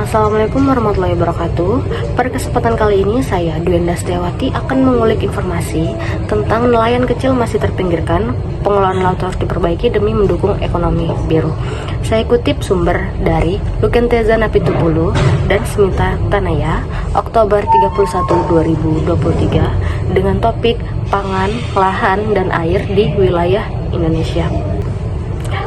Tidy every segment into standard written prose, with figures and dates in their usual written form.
Assalamualaikum warahmatullahi wabarakatuh. Pada kesempatan kali ini saya, Dwienda Setiawati, akan mengulik informasi tentang nelayan kecil masih terpinggirkan, pengelolaan laut harus diperbaiki demi mendukung ekonomi biru. Saya kutip sumber dari Lukenteza Napitupulu dan Smita Tanaya, Oktober 31, 2023, dengan topik pangan, lahan, dan air di wilayah Indonesia.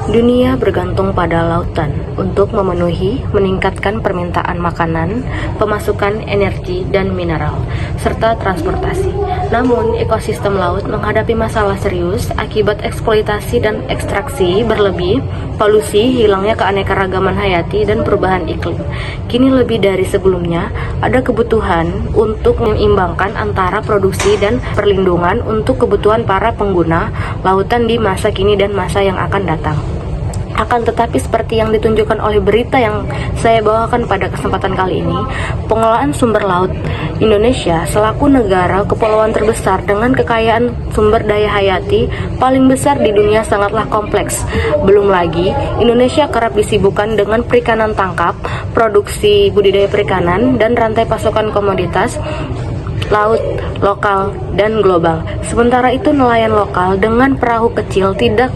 Dunia bergantung pada lautan untuk memenuhi, meningkatkan permintaan makanan, pemasukan energi dan mineral, serta transportasi. Namun, ekosistem laut menghadapi masalah serius akibat eksploitasi dan ekstraksi berlebih, polusi, hilangnya keanekaragaman hayati, dan perubahan iklim. Kini lebih dari sebelumnya, ada kebutuhan untuk menyeimbangkan antara produksi dan perlindungan untuk kebutuhan para pengguna lautan di masa kini dan masa yang akan datang. Akan tetapi seperti yang ditunjukkan oleh berita yang saya bawakan pada kesempatan kali ini, pengelolaan sumber laut Indonesia selaku negara kepulauan terbesar dengan kekayaan sumber daya hayati paling besar di dunia sangatlah kompleks. Belum lagi, Indonesia kerap disibukkan dengan perikanan tangkap, produksi budidaya perikanan, dan rantai pasokan komoditas laut lokal dan global. Sementara itu, nelayan lokal dengan perahu kecil tidak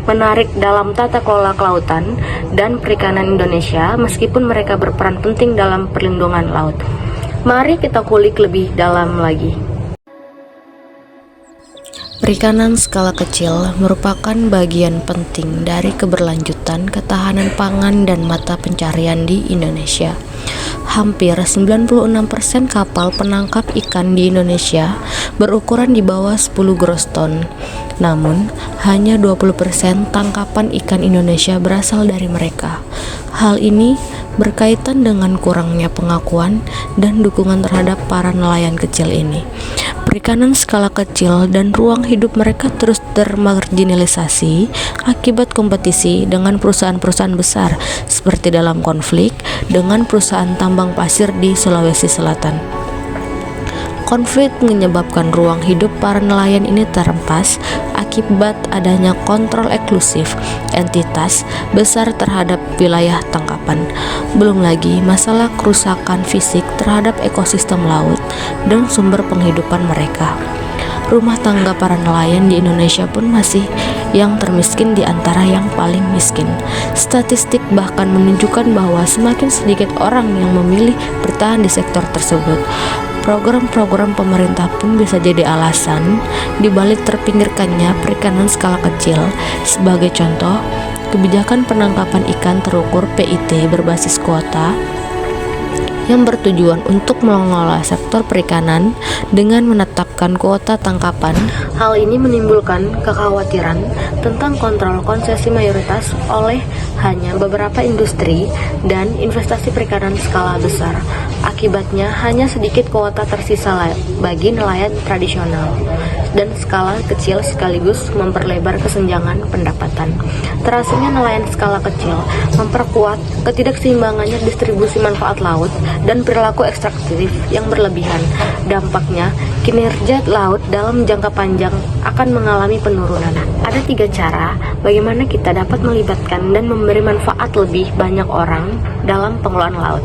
menarik dalam tata kelola kelautan dan perikanan Indonesia meskipun mereka berperan penting dalam perlindungan laut. Mari kita kulik lebih dalam lagi. Perikanan skala kecil merupakan bagian penting dari keberlanjutan ketahanan pangan dan mata pencarian di Indonesia. Hampir 96% kapal penangkap ikan di Indonesia berukuran di bawah 10 gross ton. Namun, hanya 20% tangkapan ikan Indonesia berasal dari mereka. Hal ini berkaitan dengan kurangnya pengakuan dan dukungan terhadap para nelayan kecil ini. Perikanan skala kecil dan ruang hidup mereka terus termarginalisasi akibat kompetisi dengan perusahaan-perusahaan besar seperti dalam konflik dengan perusahaan tambang pasir di Sulawesi Selatan. Konflik menyebabkan ruang hidup para nelayan ini terhempas akibat adanya kontrol eksklusif entitas besar terhadap wilayah tangkapan. Belum lagi masalah kerusakan fisik terhadap ekosistem laut dan sumber penghidupan mereka. Rumah tangga para nelayan di Indonesia pun masih yang termiskin di antara yang paling miskin. Statistik bahkan menunjukkan bahwa semakin sedikit orang yang memilih bertahan di sektor tersebut. Program-program pemerintah pun bisa jadi alasan dibalik terpinggirkannya perikanan skala kecil. Sebagai contoh, kebijakan penangkapan ikan terukur PIT berbasis kuota yang bertujuan untuk mengelola sektor perikanan dengan menetapkan kuota tangkapan. Hal ini menimbulkan kekhawatiran tentang kontrol konsesi mayoritas oleh hanya beberapa industri dan investasi perikanan skala besar. Akibatnya hanya sedikit kuota tersisa bagi nelayan tradisional dan skala kecil sekaligus memperlebar kesenjangan pendapatan. Terasanya nelayan skala kecil memperkuat ketidakseimbangannya distribusi manfaat laut dan perilaku ekstraktif yang berlebihan. Dampaknya, kinerja laut dalam jangka panjang akan mengalami penurunan. Ada 3 cara bagaimana kita dapat melibatkan dan memberi manfaat lebih banyak orang dalam pengelolaan laut.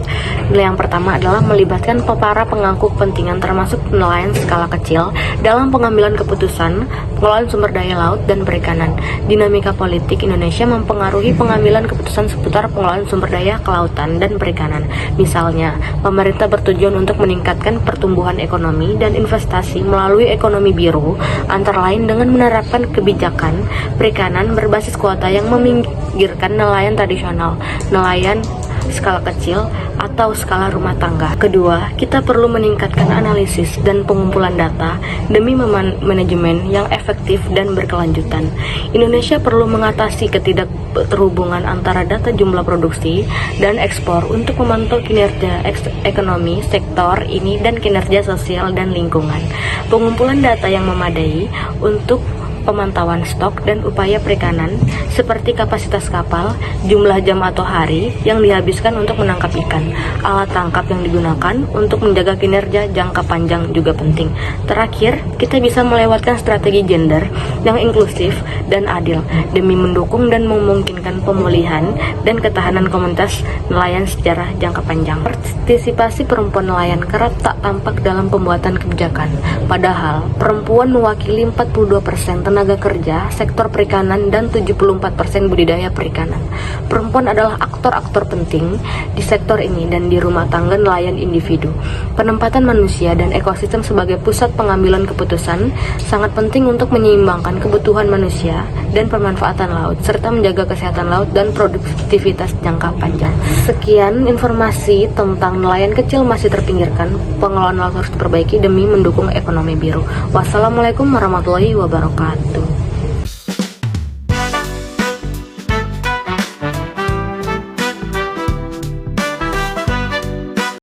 Yang pertama adalah melibatkan para pemangku kepentingan termasuk nelayan skala kecil dalam pengambilan keputusan pengelolaan sumber daya laut dan perikanan. Dinamika politik Indonesia mempengaruhi pengambilan keputusan seputar pengelolaan sumber daya kelautan dan perikanan. Misalnya, pemerintah bertujuan untuk meningkatkan pertumbuhan ekonomi dan investasi melalui ekonomi biru, antara lain dengan menerapkan kebijakan perikanan berbasis kuota yang meminggirkan nelayan tradisional, nelayan skala kecil, atau skala rumah tangga. Kedua, kita perlu meningkatkan analisis dan pengumpulan data demi manajemen yang efektif dan berkelanjutan. Indonesia perlu mengatasi ketidakterhubungan antara data jumlah produksi dan ekspor untuk memantau kinerja ekonomi sektor ini dan kinerja sosial dan lingkungan. Pengumpulan data yang memadai untuk pemantauan stok dan upaya perikanan seperti kapasitas kapal, jumlah jam atau hari yang dihabiskan untuk menangkap ikan, alat tangkap yang digunakan untuk menjaga kinerja jangka panjang juga penting. Terakhir, kita bisa melewatkan strategi gender yang inklusif dan adil demi mendukung dan memungkinkan pemulihan dan ketahanan komunitas nelayan secara jangka panjang. Partisipasi perempuan nelayan kerap tak tampak dalam pembuatan kebijakan, padahal perempuan mewakili 42% tenaga kerja sektor perikanan dan 74% budidaya perikanan. Perempuan adalah aktor-aktor penting di sektor ini dan di rumah tangga nelayan individu. Penempatan manusia dan ekosistem sebagai pusat pengambilan keputusan sangat penting untuk menyeimbangkan kebutuhan manusia dan pemanfaatan laut, serta menjaga kesehatan laut dan produktivitas jangka panjang. Sekian informasi tentang nelayan kecil masih terpinggirkan, pengelolaan laut harus diperbaiki demi mendukung ekonomi biru. Wassalamualaikum warahmatullahi wabarakatuh.